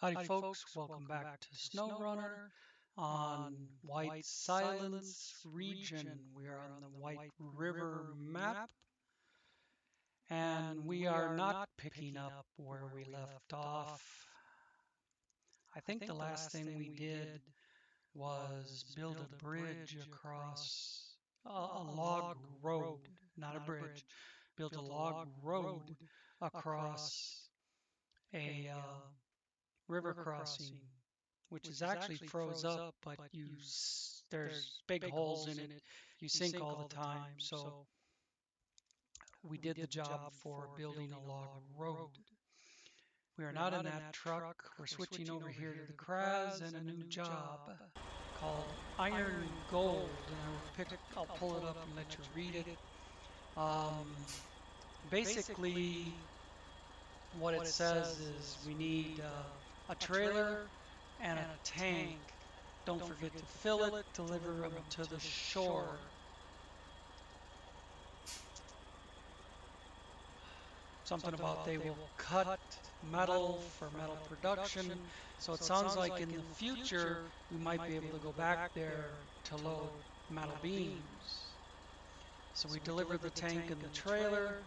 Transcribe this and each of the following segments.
Howdy folks, welcome back to SnowRunner on White Silence region. We are on the White River map, and we are not picking up where we left off. I think the last thing we did was build a bridge across a log road, not a bridge, build a log road across a river crossing, which is actually froze up, but there's big holes in it. You sink all the time. So we did the job for building a log road. We are not in that truck. We're switching over here to the Kraz and a new job called Iron Gold. And I'll pull it up and let you read it. Basically, what it says is we need a trailer and a tank. Don't forget to fill it, deliver them to the shore. Something about they will cut metal for metal production. So it sounds like in the future we might be able to go back there to load metal beams. So we deliver the tank and the trailer.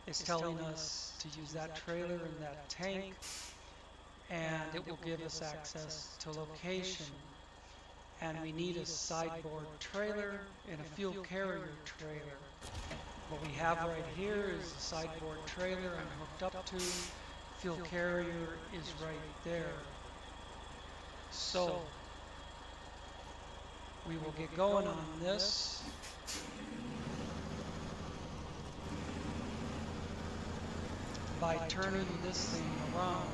It's telling us to use that trailer and that tank, and it will give us access to location. And we need a sideboard trailer and a fuel carrier trailer. What we have right here is a sideboard trailer I'm hooked up to. Fuel carrier is right there. So we will get going on this. By turning this thing around.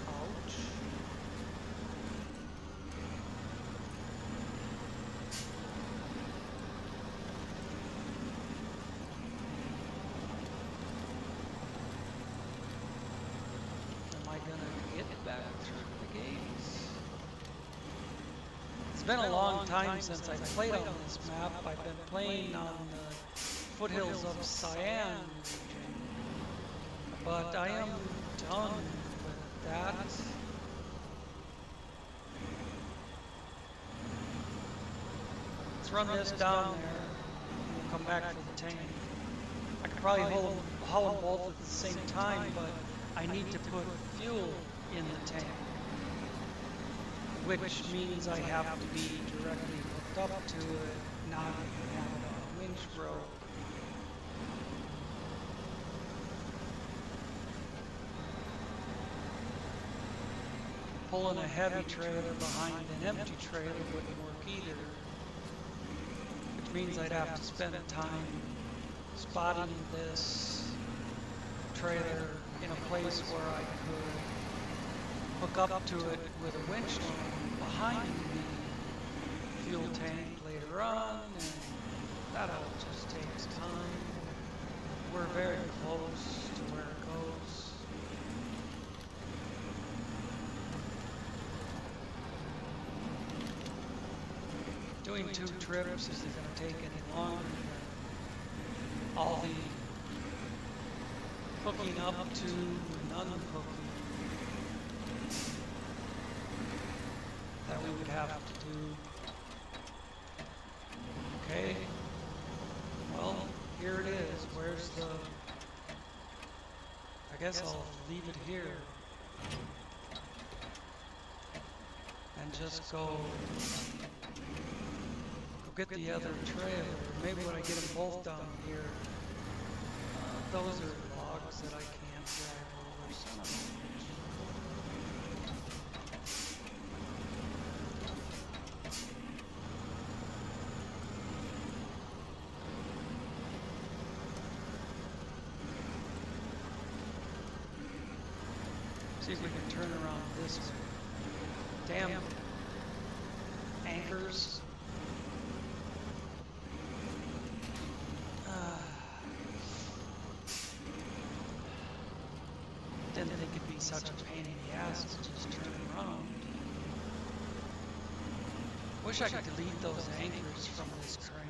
Ouch. Am I gonna get back through the gates? It's been a long time since I played on this map. I've been playing on the foothills of Sayan region, but I am done with that. Let's run this down there and we'll come back for the tank. I could probably haul them both at the same time, but I need to put fuel in the tank, which means I have to be directly hooked up to it, not have a winch rope. Pulling a heavy trailer behind an empty trailer wouldn't work either, which means I'd have to spend time spotting this trailer in a place where I could hook up to it with a winch line behind the fuel tank later on, and that all just takes time. We're very close to where it goes. Doing 2 trips isn't going to take any longer than all the hooking up to and unhooking that we would have to do. Okay, well, here it is. Where's the... I guess I'll leave it here and just go get the other trailer. Maybe when I get them both down here, those are logs that I can't drive over. Son of a bitch. See if we can turn around this way. Damn anchors. Didn't think it'd be such a pain in the ass to just turn around. Wish I could delete those anchors from this crane.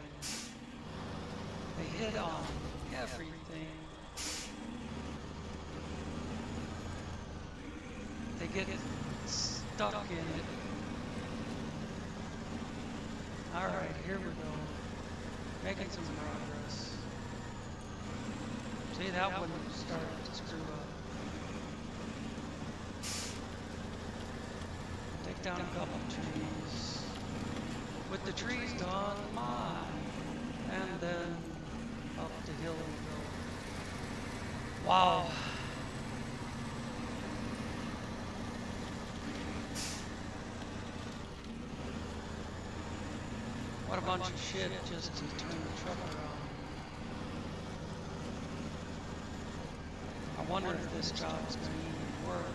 They hit on everything. get stuck in it. Alright, here we go. Making some progress. See, that one started to screw up. Take down a couple trees. With the trees done, mine. And then up the hill we go. Wow. What a bunch of shit just to turn the truck around. I wonder if this job's going to even work.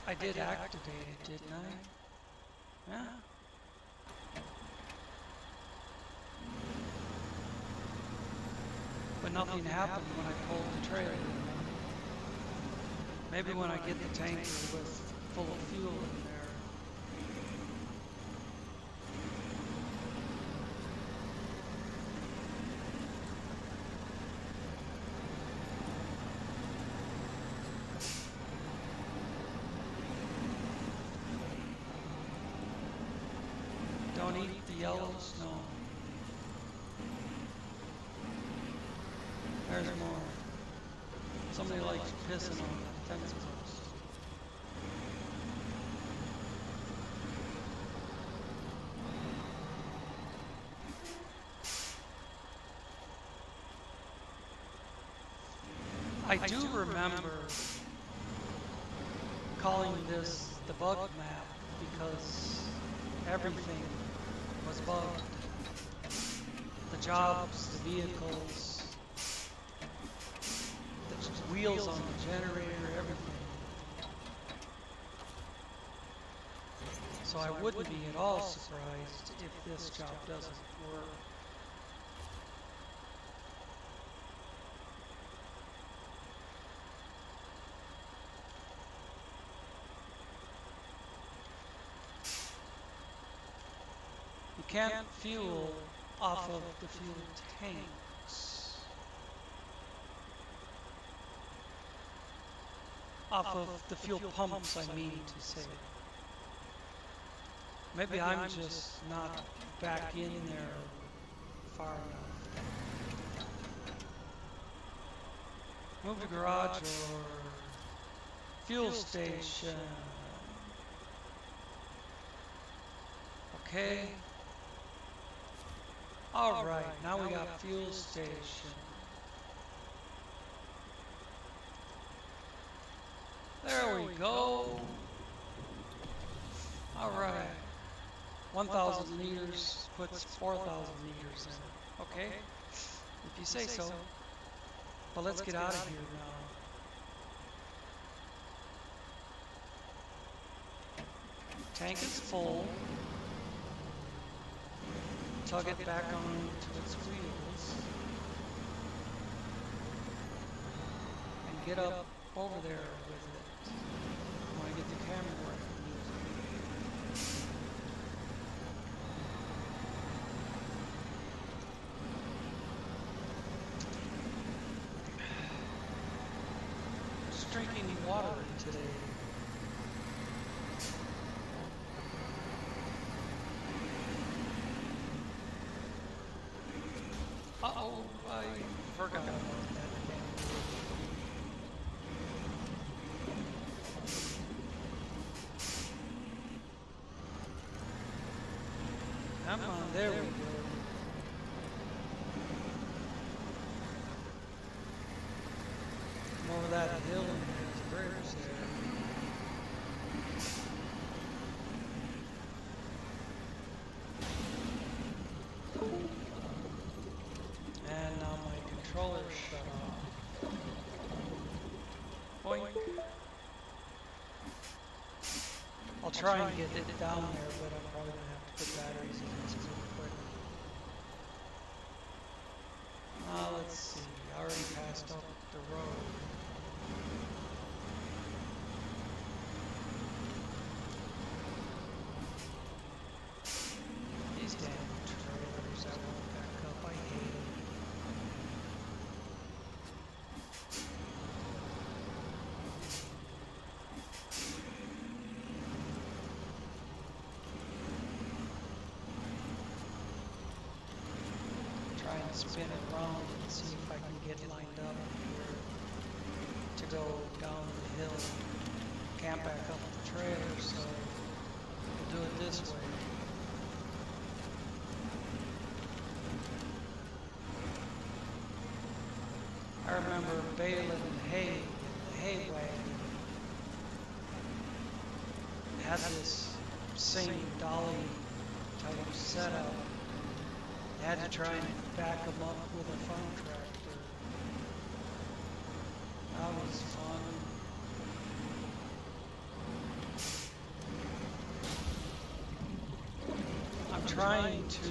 I did activate it, didn't I? Yeah. But nothing happened when I pulled the trailer. Maybe when I get the tanker with full of fuel in there. Don't eat the yellow snow. There's more. Somebody likes pissing on the fence post. I do remember calling this the bug map because everything was bugged. The jobs, the vehicles, the wheels on the generator, everything. So I wouldn't be at all surprised if this job doesn't work. You can't fuel off of the fuel tanks. Off of the fuel pumps, I mean to say. Maybe I'm just not back in there far enough. Move to garage or fuel station. Okay. Alright, now we got fuel station. There we go. Alright. 1,000 liters puts 4,000 liters in. Okay. If you say so. But let's get out of here now. Tank is full. Tug it back onto its wheels. And get up over there with it. When I get the camera working. Just drinking water today. Uh-oh, I forgot about that again. Come on, there we go. Come over that hill and there's birds there. And now my controller shut off. Boink. I'll try and get it down there, but I'm probably going to have to put batteries in this real quick. Let's see. I already passed up the road. These damn trailers that won't back up, I hate them. spin it around and see if I can get lined up here to go down the hill, camp back up the trailer. So we'll do it this way. I remember baling hay in the hay wagon. It had this same dolly type setup. I had to try and back them up with a farm tractor. That was fun. I'm trying to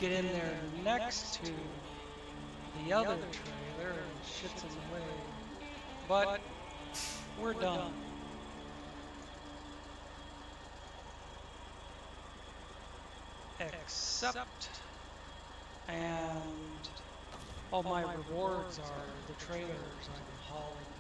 get in there next to the other trailer and shit's in the way. But we're done. Except, and all my rewards are the trailers I'm hauling.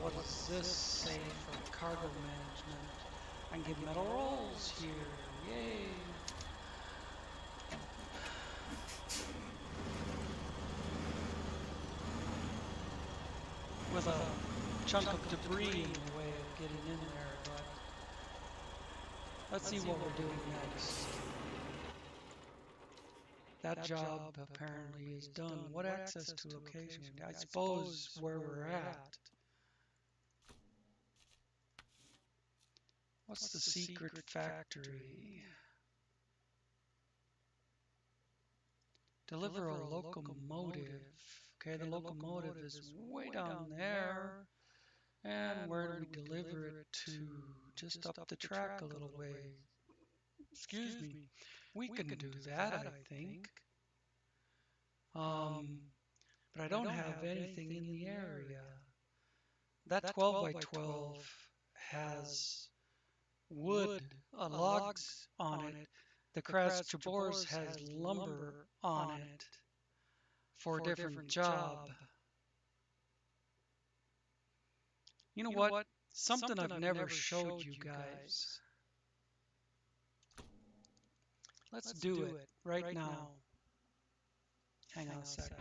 What does this say for cargo management? I can get metal rolls here. Yay! With a chunk of debris in the way of getting in there, but let's see what we're doing next. That job apparently is done. What access to location? I suppose where we're at. What's the secret factory? Deliver a locomotive. Okay, the locomotive is way down there. And where do we deliver it to? Just up the track a little ways. Excuse me. We can do that, I think. But I don't have anything in the area. That 12 by 12 has wood, logs on it. The Kraz Chabors has lumber on it for a different job. You know what? Something I've never showed you guys. Let's do it right now. Hang on a second.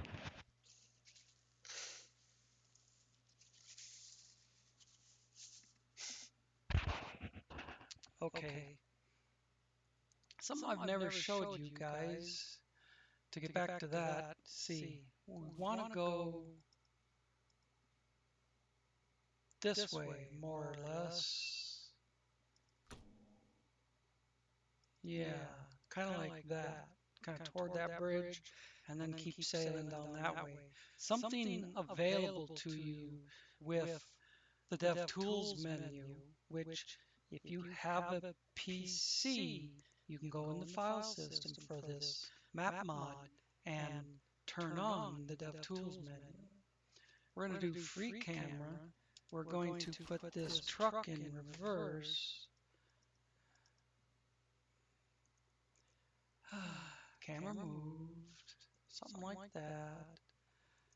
Okay. Something I've never showed you guys. To get back to that, see, we want to go this way, more or less. Yeah, kind of like that. Kind of toward that bridge, and then keep sailing down that way. Something available to you with the DevTools menu, which if you have a PC, you can go in the file system for this map mod and turn on the DevTools menu. We're going to do free camera. We're going to put this truck in reverse. Camera moved. Something like that.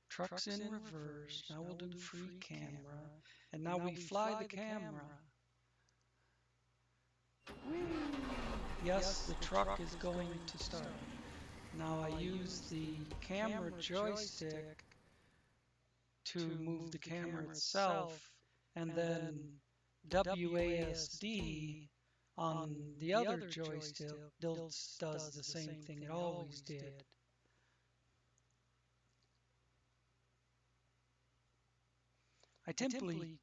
Truck's in reverse. Now we'll do free camera. And now we fly the camera. Whee! Yes, the truck is going to start. Now I use the camera joystick to move the camera itself, and then WASD on the other joystick does the same thing it always did. I typically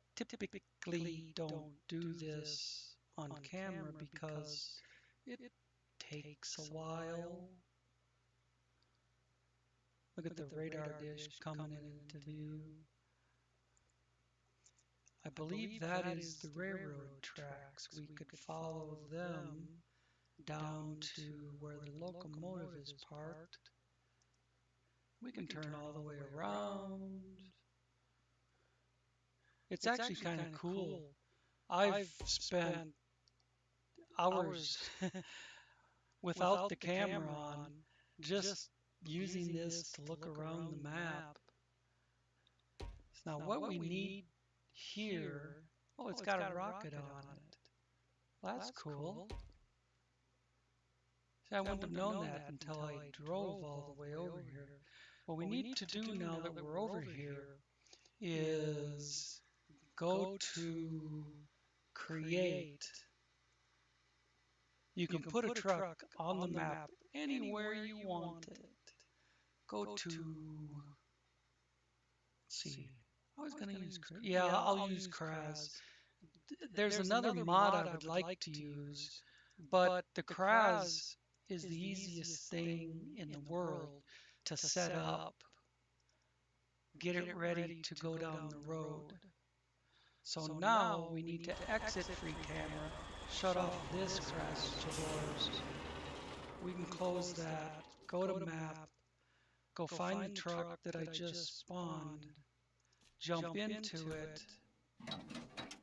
don't do this on camera because it takes a while. Look at the radar dish coming into view. I believe that is the railroad tracks. We could follow them down to where the locomotive is parked. We can turn all the way around. It's actually kind of cool. I've spent hours without the camera on, just using this to look around the map. Now what we need here, oh, it's got a rocket on it. Well, that's cool. See, I wouldn't have known that until I drove all the way over here. What we need to do now that we're over here is go to create. You can put a truck on the map anywhere you want it. Go to, let's see, I was going to use, yeah, I'll use Kraz. There's another mod I would like to use, but the Kraz is the easiest thing in the world to set up, get it ready to go down the road. So now we need to exit free camera, shut off this crash doors. We can close that, go to map, go find the truck that I just spawned, jump into it,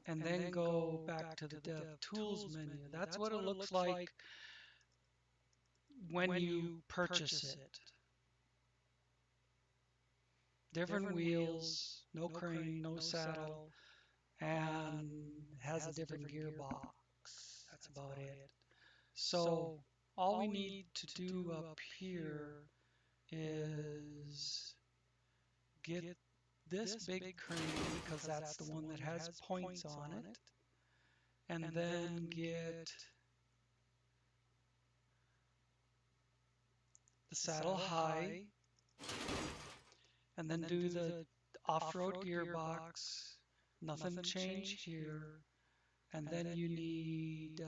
and then go back to the Dev Tools menu. That's what it looks like when you purchase it. Different wheels, no crane, no saddle, and has a different gearbox. That's about it. So all we need to do up here is get this big crane, because that's the one that has points on it, and then get the saddle high, and then do the off-road gearbox. Nothing changed here. And then you need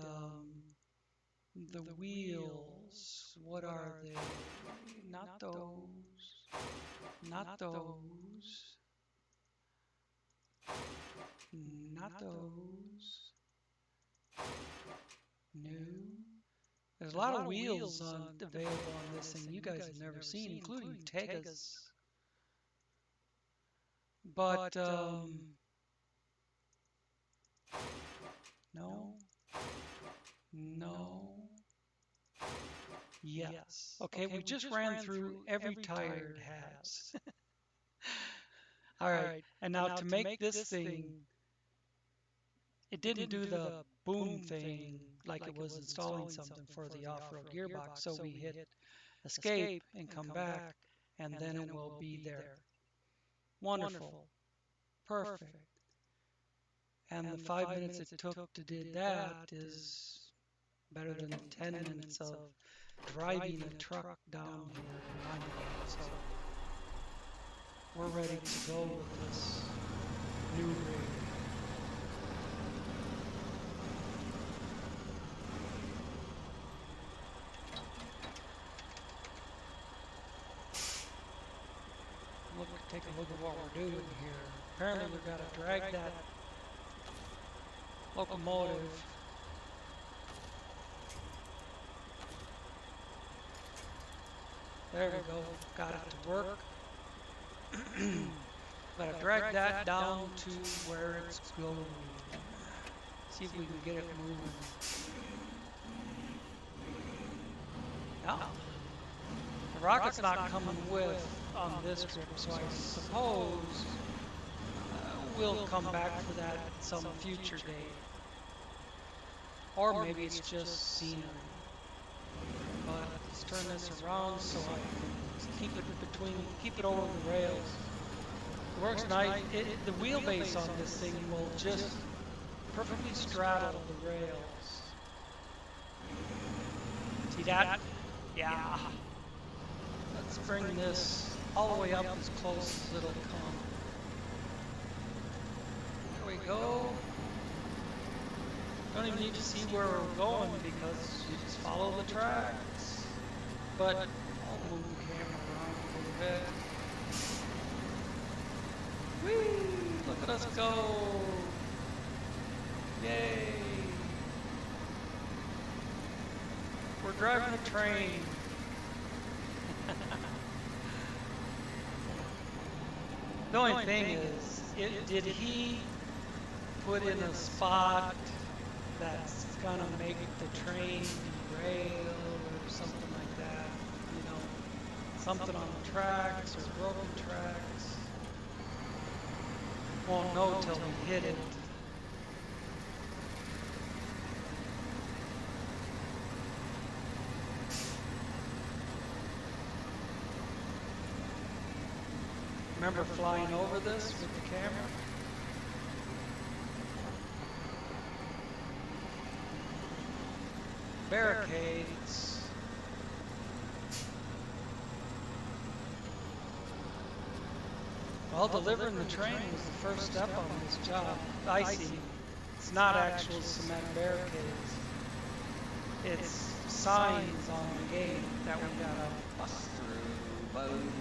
the wheels. What are they? Not those. Not those. Not those. No. There's a lot of wheels available on this thing you guys have never seen, including Tegas. But, no. No. Yes. Okay, we just ran through every tire it has. All right, and now to make this thing, it didn't do the boom thing like it was installing something for the off-road gearbox, so we hit escape and come back, and then it will be there. Wonderful. Perfect. And the 5 minutes it took to do that is better than 10 minutes of driving a truck down here. So we're ready to go with this new rig. Take a look at what we're doing here. Apparently we've got to drag that locomotive there we go, got it to work. Got to drag that down to where it's going. See if we can get it moving. Now, the rocket's not coming with on this trip, so I suppose we'll come back for that some future day. Or maybe it's just scenery. But let's turn this around so I can keep it over the rails. It works nice. The wheelbase on this thing will just perfectly straddle the rails. See that? Yeah. Let's bring this all the way up as close as it'll come. There we go. Don't even need to see where we're going because you just follow the tracks. But I'll move the camera around a little bit. Whee! Look at us go! Yay! We're driving a train. The only thing is, did he put in a spot that's gonna make the train derail or something like that? You know, something on the tracks or broken tracks. Won't know till we hit it. Remember flying over this with the camera? Barricades. Well, delivering the train was the first step on this job. I see. It's not actual cement barricades. It's signs on the gate that we gotta bust through. Boom.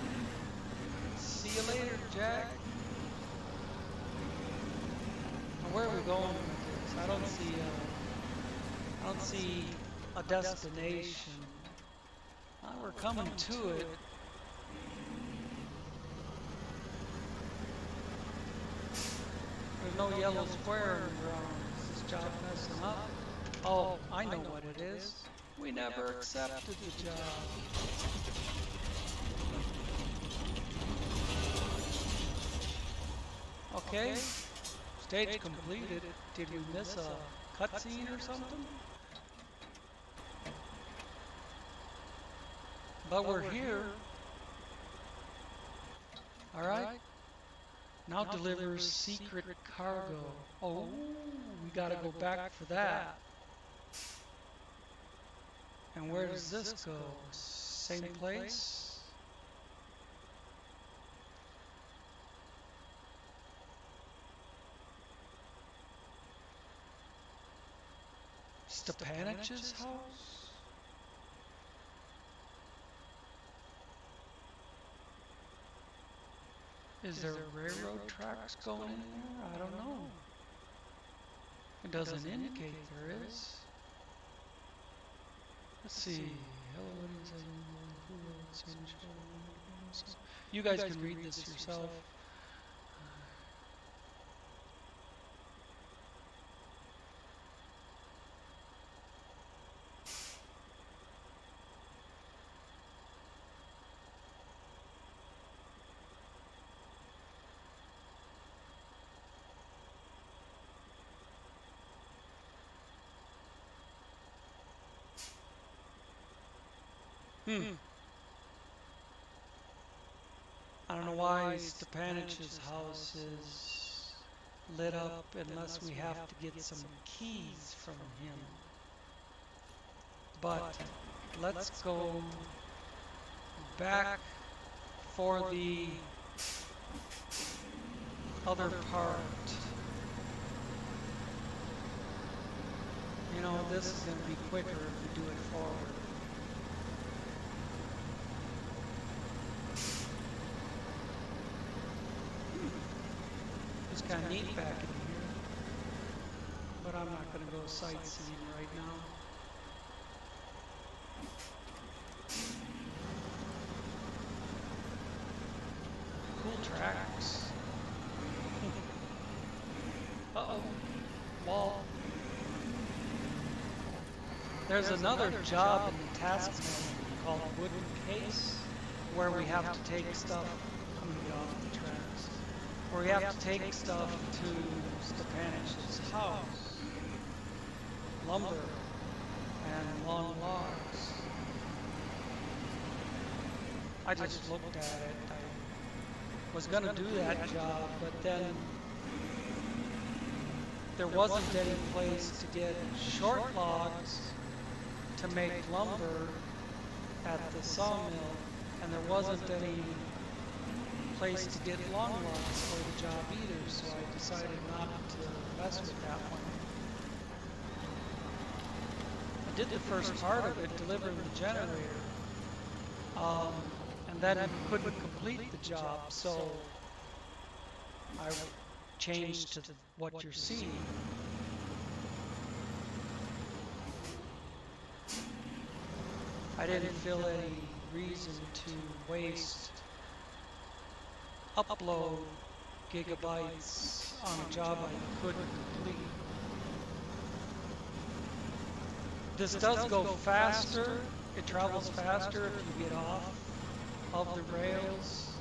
See you later, Jack. Now, where are we going with this? I don't see a destination. We're coming to it. There's no yellow square in the ground. Is this job messing up? Oh, I know what it is. We never accepted the job. Okay, stage completed. Did we miss a cutscene or something? But we're here. Alright. Now delivers secret cargo. Oh, we gotta go back for that. And where does this go? Same place? Stepanich's house? Is there railroad tracks going in there? I don't know. It doesn't indicate there is. Let's see. You guys can read this yourself. I don't know why Stepanich's house is lit up unless we have to get some keys from him. But let's go back for the other part. You know, this is going to be quicker if we do it forward. It's kind of neat back in here, but I'm not going to go sightseeing right now. Cool tracks. Uh-oh. Wall. There's another job in the task menu called Wooden Case, where we have to take stuff. I'm going to get off the tracks. Where we have to take stuff to Stepanich's house. Lumber and long logs. I just looked at it. I was going to do that job, but then there wasn't any place to get short logs to make lumber at the sawmill, and there wasn't any place to get long logs for the job either, so I decided not to mess with that one. I did the first part of it, delivering the generator, and then I couldn't complete the job, so I changed to what you're seeing. I didn't feel any reason to waste upload gigabytes on a job I couldn't complete. This does go faster. It travels faster if you get off of the rails.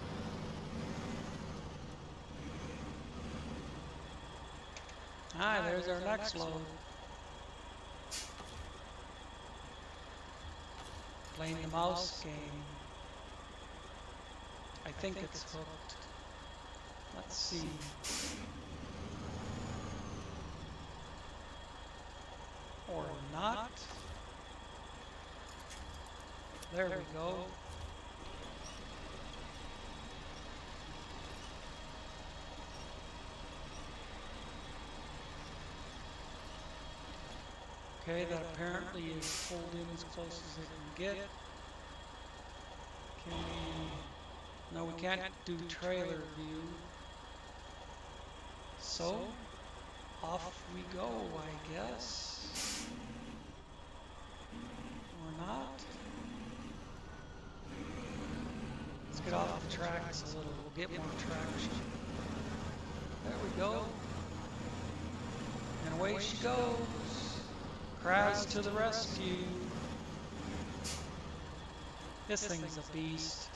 Hi, there's our next load. Playing the mouse game. I think it's hooked. Let's see. Or not. There we go. Okay, that apparently is pulled in as close as it can get. Can we... No, we can't do trailer view. So, off we go, I guess. Or not. Let's get off the tracks a little. We'll get more traction. There we go. And away she goes. Kraz to the rescue. This thing's a beast.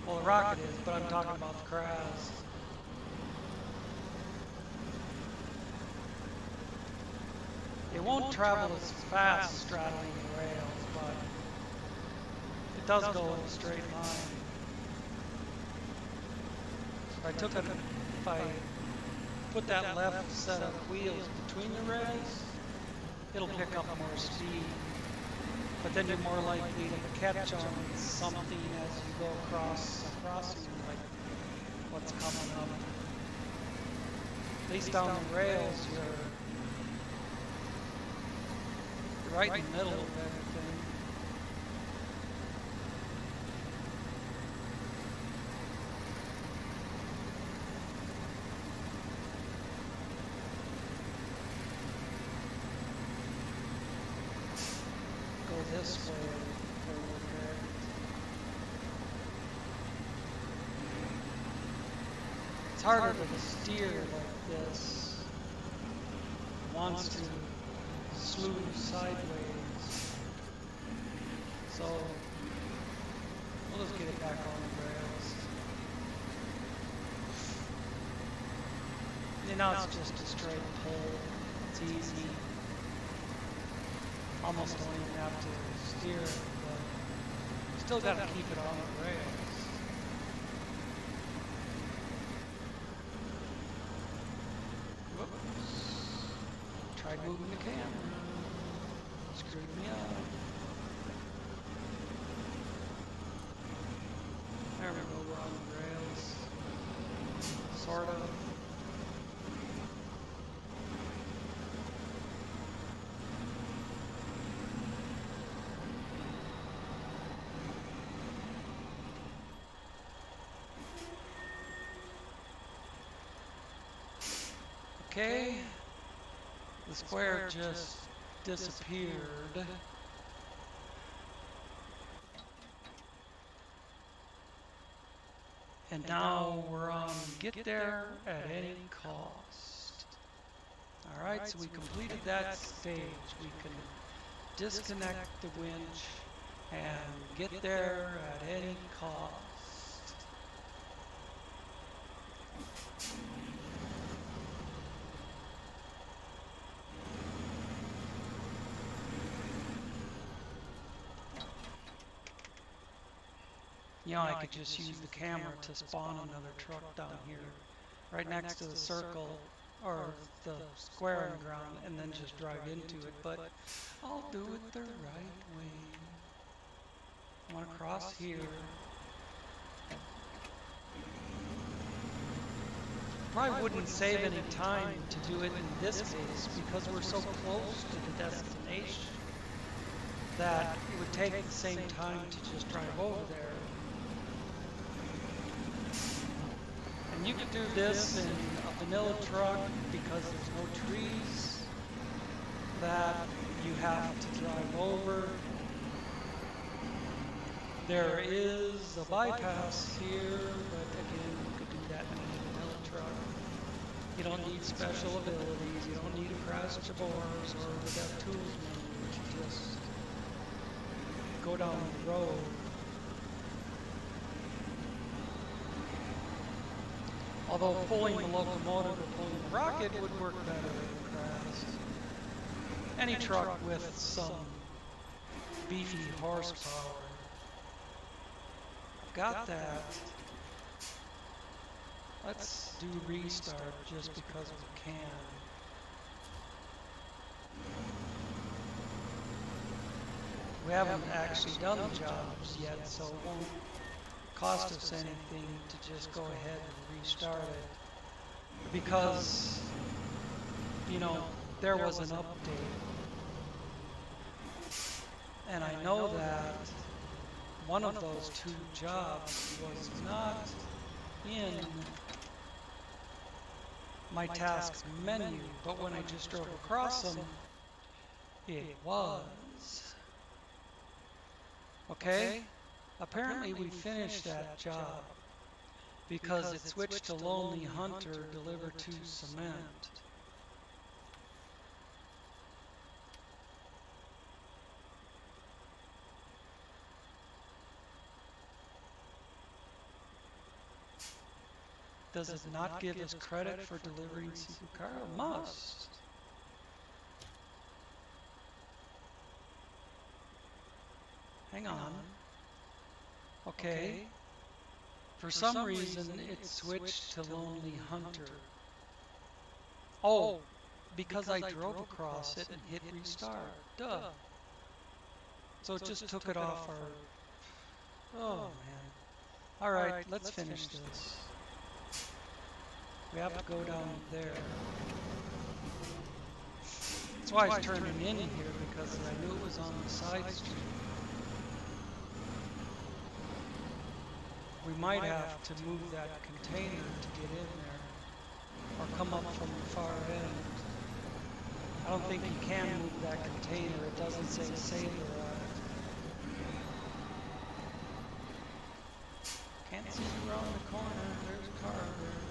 Well, the rocket is, but I'm talking about the Kraz. It won't travel as fast straddling the rails, but it does go in a straight line. If I put that left set of wheels between the rails, it'll pick up more speed. But then you're more likely to catch on something as you go across a crossing, like what's coming up. At least on the rails, you're right in the middle of everything. Go this way for a little bit. It's harder to steer like this. It wants to slew sideways. So we'll just get it back on the rails. And now it's just a straight pull. It's easy. Almost don't even have to steer it, but still got to keep it on the rails. Whoops. Tried moving the camera. Screwed me up. There we go, we're on the rails. Sort of. Okay, the square just disappeared. And now we're on get there at any cost. Alright, so we completed that stage. We can disconnect the winch and get there at any cost. You know, I could just use the camera to spawn another truck down here, right next to the circle, or the square on the ground, and then just drive into it, but I'll do it the right way. I want to cross here. Probably wouldn't save any time to do it in this case, because we're so close to the destination that it would take the same time to just drive over there. And you could do this in a vanilla truck because there's no trees that you have to drive over. There is a bypass here, but again, you could do that in a vanilla truck. You don't need special abilities, you don't need a crash bores or the dev tools menu. You just go down the road. Although pulling the locomotive or pulling the rocket would work better in grass. Any truck with some beefy horsepower. I've got that. Let's do restart just because we can. We haven't actually done the jobs yet, so it won't cost us anything to just go ahead and restart it. Because, you know, there was an update. And I know that one of those two jobs was not in my task menu, but when I just drove across them, it was. Okay, apparently we finished that job because it switched to Lonely Hunter, deliver to cement. Does it not give us credit for delivering secret cargo? Must. Hang on. Okay. For some reason, it switched to Lonely Hunter. Oh, because I drove across it and hit restart. Duh. So it just took it off our... Oh, man. All right, let's finish this. We have to go down there. That's why I was turning in here, because I knew it was on the side street. We might have to move that container to get in there, or come up from the far end. I don't think you can move that container. It doesn't say sailor on it. Can't see around the corner. There's a car there.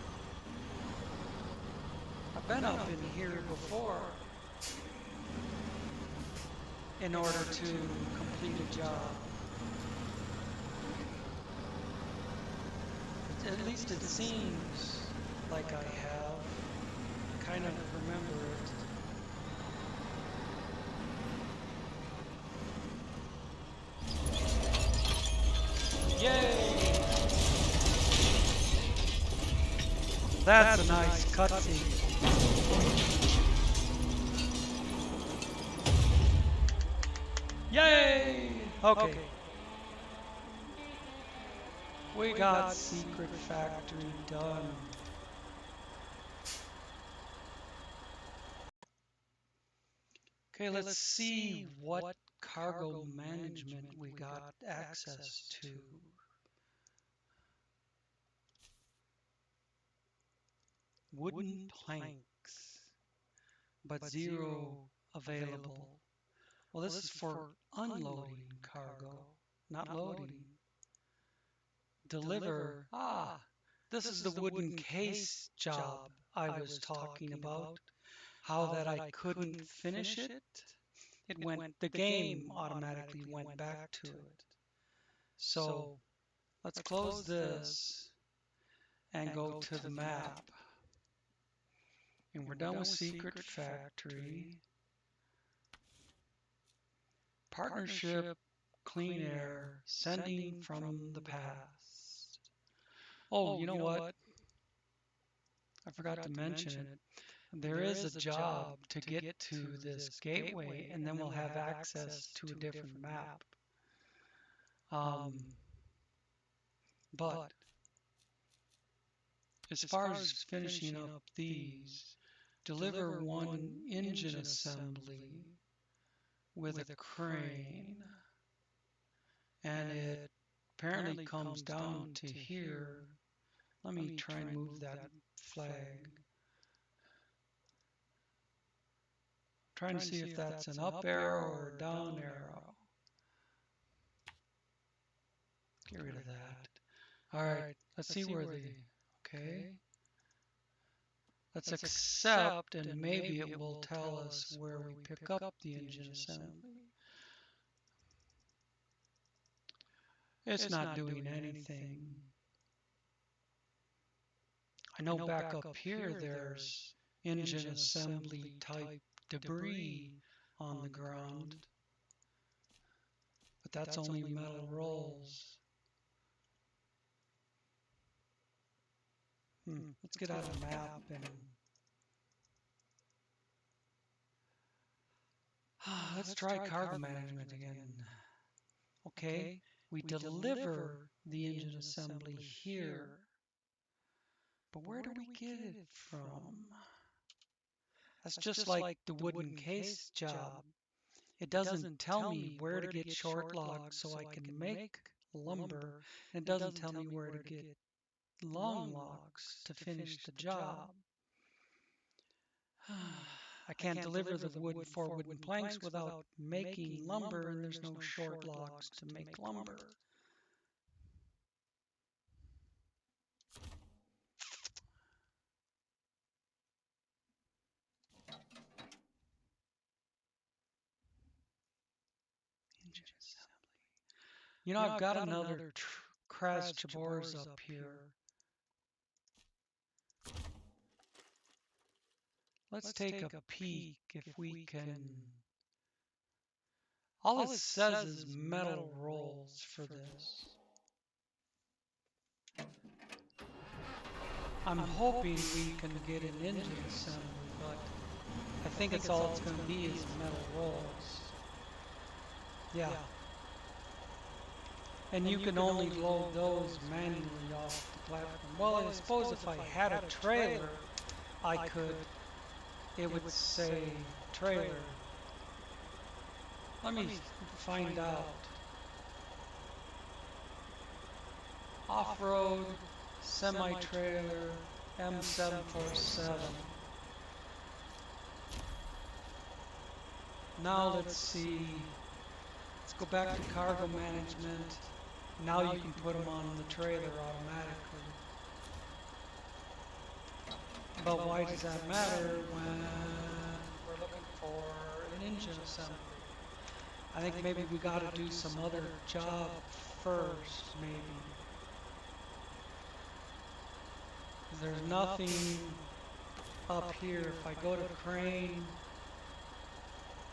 I've been up in here before in order to complete a job. At least it seems like I have. I kind of remember it. Yay! That's a nice cutscene. Yay! Okay. We got Secret Factory done. Okay, let's see what cargo management we got access to. Wooden planks, but 0 available. Well, this is for unloading cargo, not loading. Deliver. This is the wooden case job I was talking about. How that I couldn't finish it. The game automatically went back to it. So let's close this and go to the map. And we're done with Secret Factory. Partnership, Clean Air, Sending from the Past. Oh, you know what? I forgot to mention it. There is a job to get to this gateway, and then we'll have access to a different map. But as far as finishing up these, deliver 1 engine assembly with a crane, and it apparently comes down to here. Let me try and move that flag. Trying to see if that's an up arrow or a down arrow. Get rid of that. All right, let's see where okay. Let's accept, and maybe it will tell us where we pick up the engine assembly. It's not doing anything. I know back up here there's engine assembly type debris on the ground, but that's only metal rolls. Let's get out a map and let's try cargo management again. Okay, we deliver the engine assembly here, but where do we get it from? That's just like the wooden case job. It doesn't tell me where to get short logs so I can make lumber, and it doesn't tell me where to get long logs to finish the job. I can't deliver the wood for wooden planks without making lumber, and there's no short logs to make lumber. Engine assembly. You know, I've got another Kraz Chabors up here. Let's take a peek if we can. All it says is metal rolls for this. I'm hoping we can get an engine assembly, but I think it's all it's going to be is metal rolls. Yeah. And you can only load those manually off the platform. Well, I suppose if I had a trailer, I could. It would say trailer. Let me find out. Off-road, semi-trailer, M747. Now let's see. Let's go back to cargo management. Now you can put them on the trailer automatically. But why does that matter when we're looking for an engine assembly? I think maybe we got to do some other job first, maybe. There's nothing up here. If I go to crane,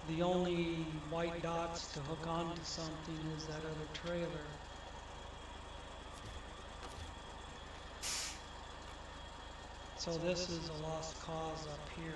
the only white dots to hook onto something is that other trailer. So this is a lost cause up here.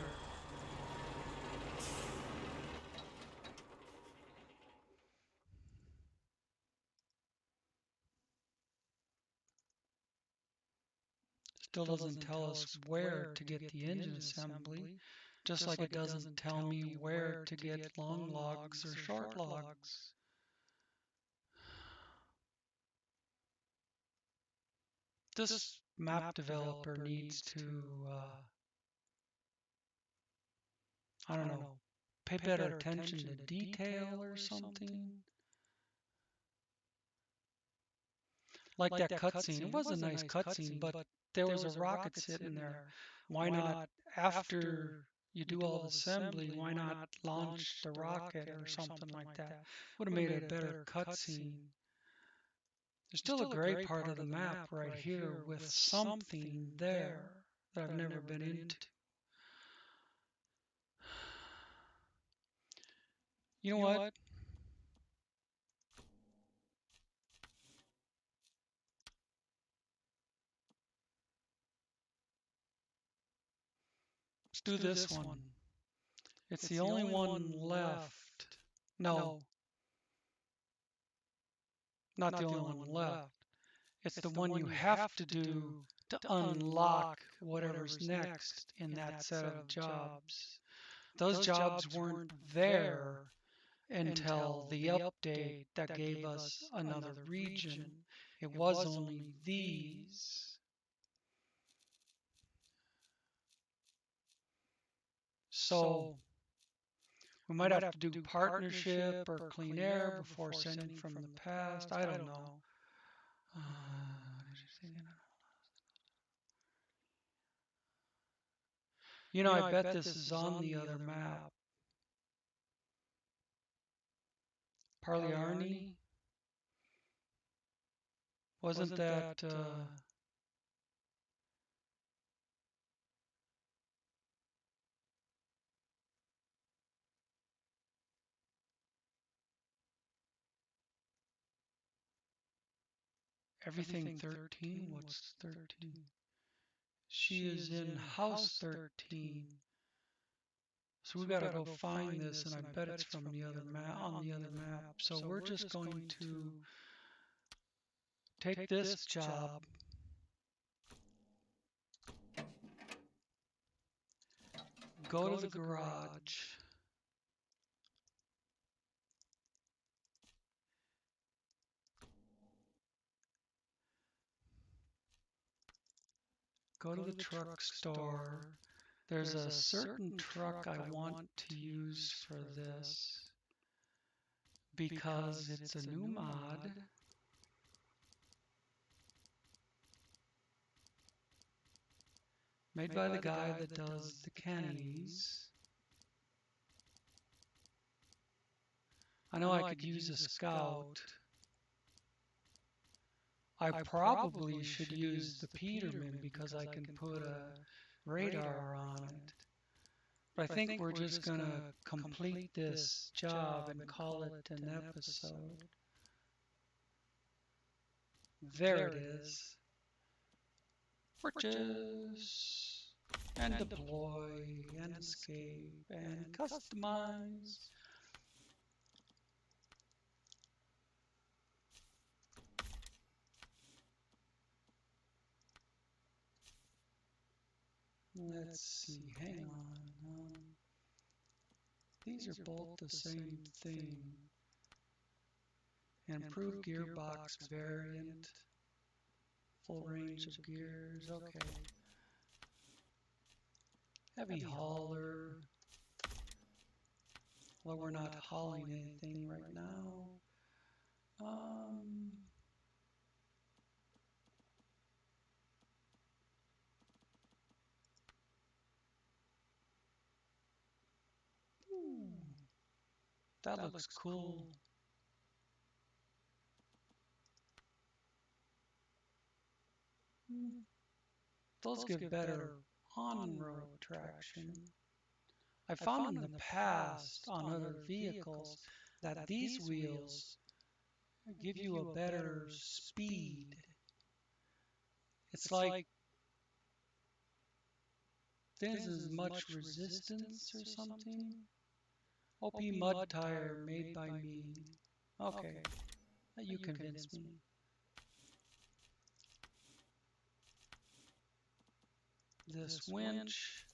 Still doesn't tell us where to get the engine assembly, just like it doesn't tell me where to get long logs or short logs. This map developer needs to, I don't know, pay better attention to detail or something. Like that cutscene. It was a nice cutscene, but there was a rocket sitting there. Why not, after you do all the assembly, why not launch the rocket or something like that? Would have made a better cutscene. There's still a great part of the map right here with something there that I've never been into. You know what? Let's do this one. It's the only one left. No, not the only one left. It's the one you have to do to unlock whatever's next in that set of jobs. Those jobs weren't there until the update that gave us another region. It was only these. So we might have to do partnership or clean air before sending from the past. I don't know. You know, I bet this is on the other map. Parliarni? Wasn't that Everything 13? What's 13? She is in house 13. So we gotta go find this, and I bet it's from the other map, on the other map. So we're just going to take this job, go to the garage, go to the truck store. There's a certain truck I want to use for this because it's a new mod. Made by the guy that does the cannies. I know I could use a scout. I probably should use the Peterman because I can put a radar on it. But I think we're just going to complete this job and call it an episode. There it is. Purchase and deploy and escape and customize. Let's see, hang on. These are both the same thing. Improved gearbox variant. Full range of gears, okay. Heavy hauler. Well, we're not hauling anything right now. That looks cool. Those give better on-road traction. I found in the past on other vehicles that these wheels give you a better speed. It's like there's as much resistance or something. OP mud tire made by me. Okay, you convinced me. This winch.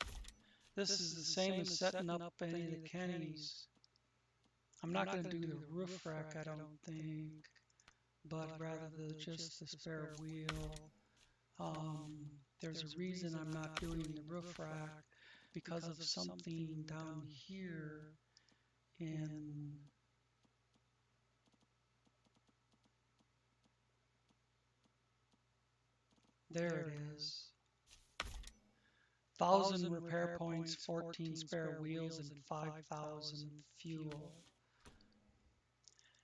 This is the same as setting up any of the cannies. I'm not going to do the roof rack, I don't think, but rather just the spare wheel. There's a reason I'm not doing the roof rack because of something down here in there it is. 1,000 repair points, 14 spare wheels, and 5,000 fuel.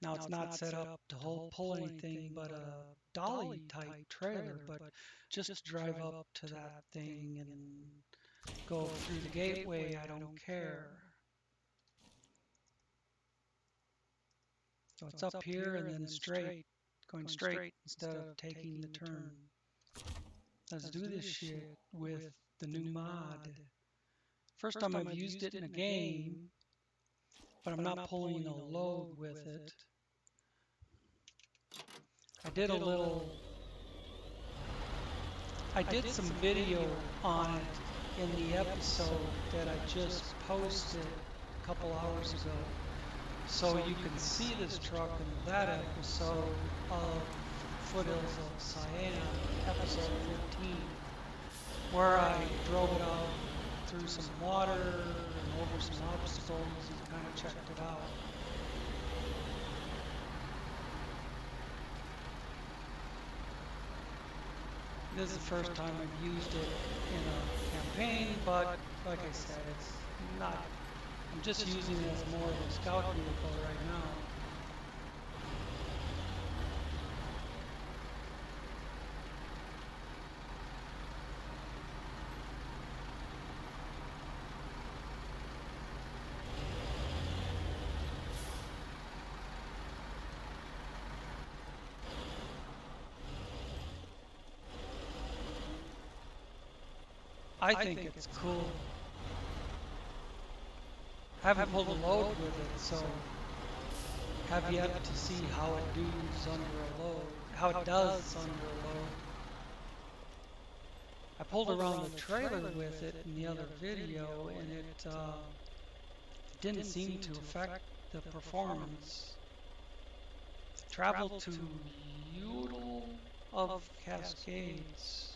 Now it's not set up to pull anything but a dolly type trailer, but just drive up to that thing and go through the gateway, I don't care. So it's up here and then straight, going straight instead of taking the turn. Let's do this shit with the new mod. First time I've used it in a game, but I'm not pulling a load with it. I did some video on it in the episode that I just posted a couple hours ago. So you can see this truck in that episode of Foothills of Sayan, episode 15, where I drove it out through some water and over some obstacles and kind of checked it out. This is the first time I've used it in a campaign, but like I said, it's not. I'm just using it as more of a scout vehicle right now. I think it's cool. Haven't pulled a load with it, so have yet to see how it does under a load, how it does under a load. I pulled around the trailer with it in the other video, and it didn't seem to affect the performance. Travel to Udall of Cascades.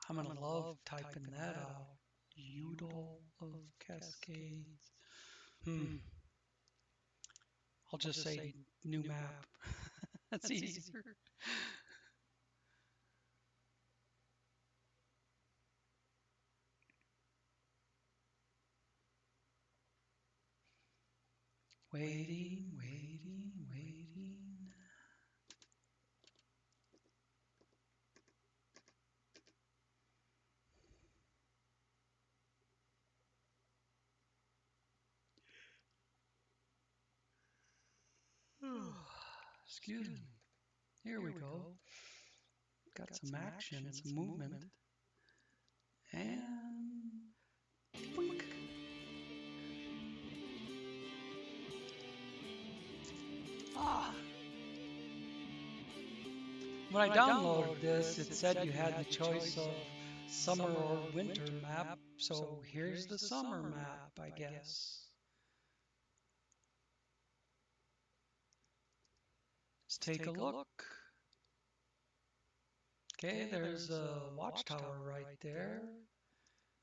I'm gonna love typing that out. Udall of Cascades. I'll just say new map. That's easier. Waiting, waiting, waiting. Excuse me. Here we go. Got some action, some movement. And boink. When I downloaded this, it said you had the choice of summer or winter map, so here's the summer map, I guess. Let's take a look. Okay, there's a watchtower right there,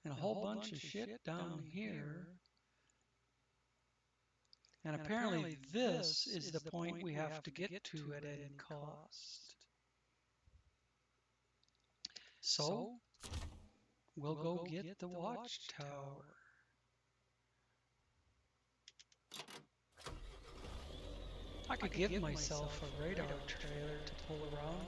and a whole bunch of shit down here. And apparently this is the point we have to get to at any cost. So, we'll go get the watchtower. I could give myself a radar trailer to pull around.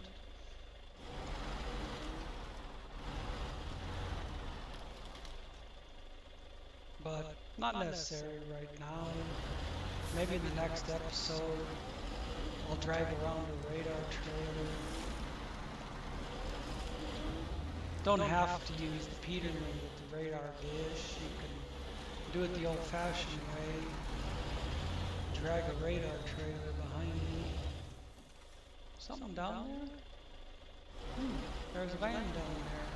But not necessary right now. Maybe in the next episode, I'll drive around a radar trailer. Don't have to use the Peterman with the radar dish. You can do it the old-fashioned way. Drag a radar trailer behind me. Something down there? There's a van down there.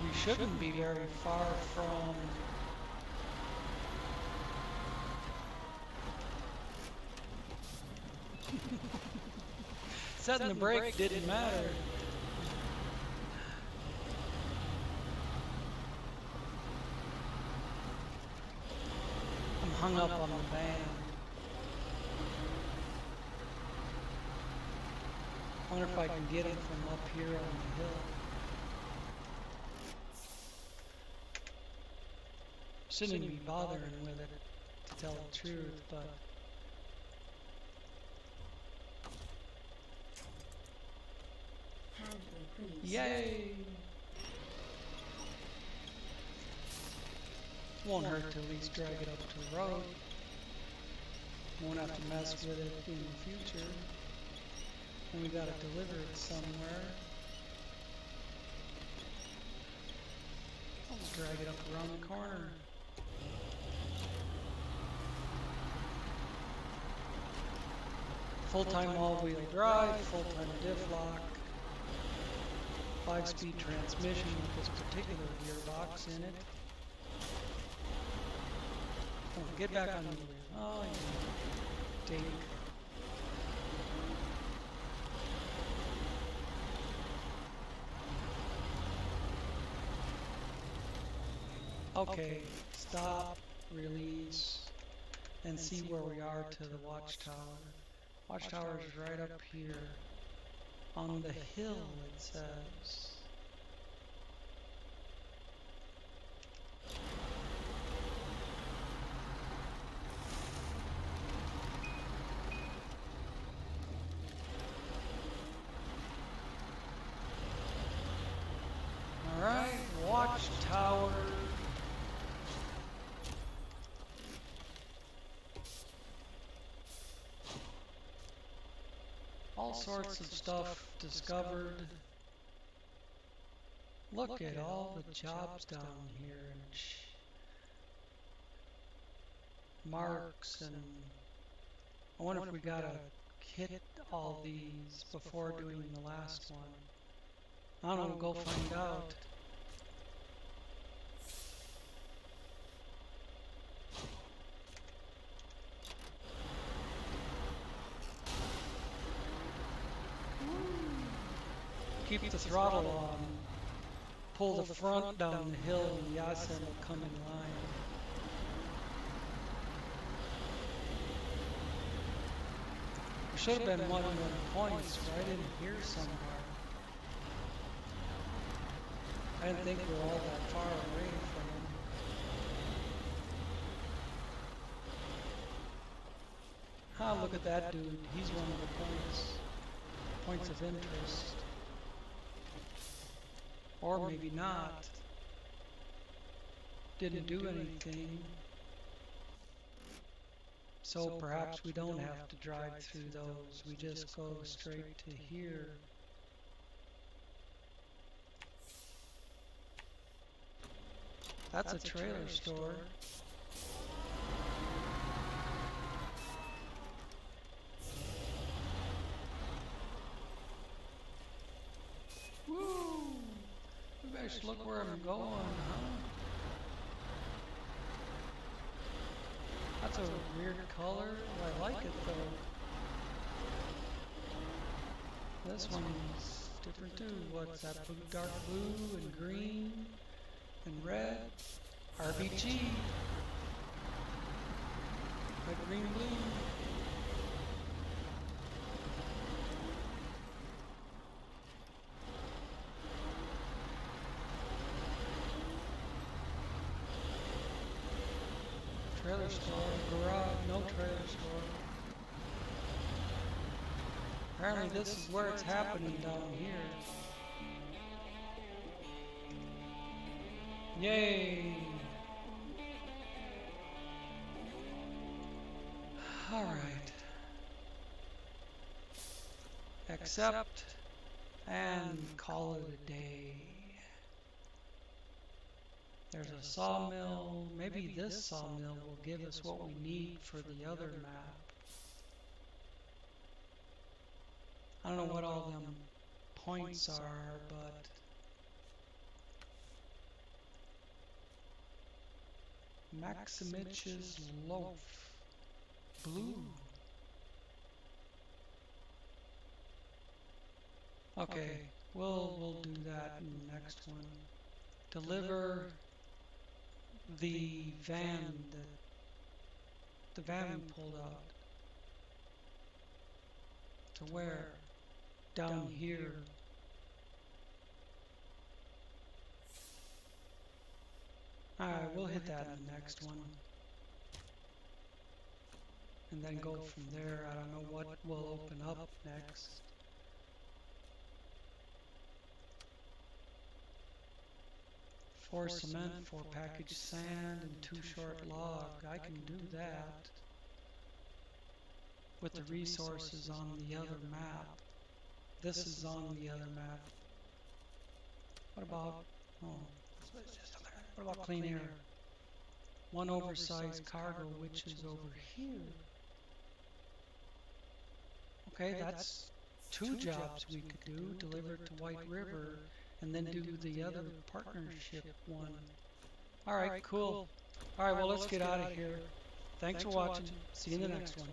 We shouldn't be very far from... Setting the brake didn't matter. I'm hung up on the van. I wonder if I can get him from up here on the hill. Shouldn't even be bothering with it, to tell the truth, but... Yay! Won't hurt to at least drag it up to the road. Won't have to mess with it in the future. And we gotta deliver it somewhere. I'll just drag it up around the corner. Full-time all-wheel drive, full-time diff lock, 5-speed transmission with this particular gearbox in it. Oh, get back on the wheel. Oh, yeah. Take. Okay, stop, release, and see where we are to the watchtower. Watchtower is right up here. On the hill, it says. all sorts of stuff discovered. Look at all the jobs down here and marks, and I wonder if we gotta hit all these before doing the last one. I don't know, go find out. Keep the throttle on. Pull the front down the hill and the yasen will come in line. There should have been 1 points right in here somewhere. I didn't think we were all that far away from him. Ah, look at that dude. He's one of the points of interest. Or maybe not. Didn't do anything. So perhaps we don't have to drive through those. We just go straight to here. That's a trailer store. Woo! You guys look where I'm going, huh? That's a weird color. I like it though. This one's different too. What's that? Dark blue and green and red. RBG. Red, green, blue. Trailer store, garage, no trailer store. Apparently this is where it's happening down here. Yay! Alright. Accept and call it a day. There's a sawmill. Maybe this sawmill will give us what we need for the other map. I don't know what all them points are, but Maximich's loaf. Blue. Okay, we'll do that in the next one. Deliver the van that the van pulled out. To where? Down here. Alright, we'll hit that in the next one. And then go from there. I don't know what will open up next. Four cement, 4 package sand, and 2 short log. I can do that with the resources on the other map. This is on the other map. What about, what about clean air? 1 oversized cargo, which is over here. Okay, that's 2 jobs we could do. Deliver it to White River, and then do the other partnership one. Alright, cool. Alright, well, let's get out of here. Thanks for watching. See you in the next one.